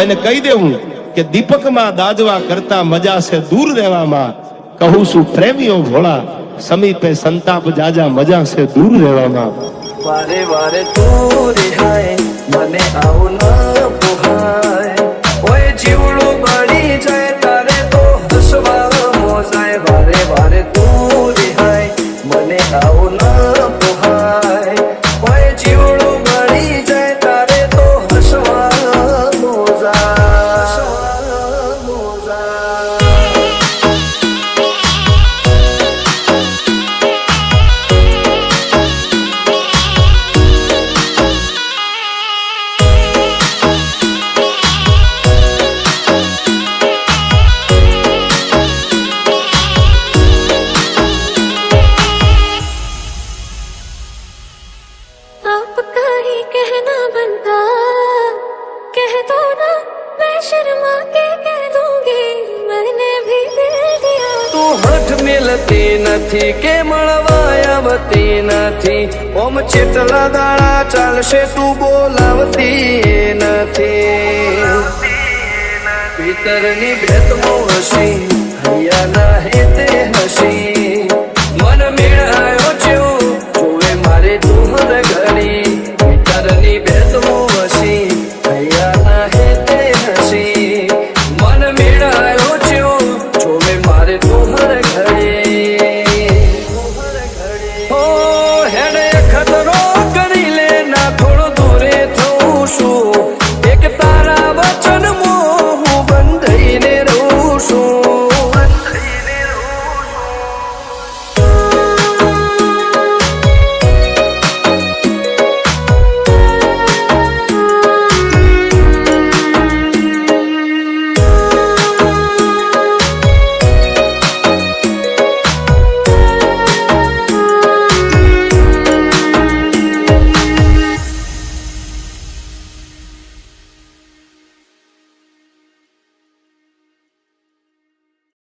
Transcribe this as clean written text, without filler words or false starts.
એને કહી દેવું કે દીપકમાં દાજવા કરતા મજા છે દૂર રહેવામાં. કહું છું પ્રેમીઓ ભોળા, સમીપે સંતાપ જાજા મજા છે દૂર રહેવામાં. વારે વારે તું રિહાય મને આવું ન પોહાય, ઓય જીવડું બળી જાય તારે તો હસવા મોજાય. વારે વારે તું રિહાય મને આવું ન પોહાય, ઓય જીવડું બળી જાય તારે તો હસવા મોજાય. आपका ही कहना बनता, कह दो ना, मैं शर्मा के कह दूंगी मैंने भी दिल दिया. તું હઠ મિલતી નથી કે મળવા આવતી નથી, ઓમ ચેટલા દાડા ચાલશે તું બોલાવતી નથી. પિતરની ભેટમાં હસી હૈયા ના હેતે હસી, મન મેળાયો છે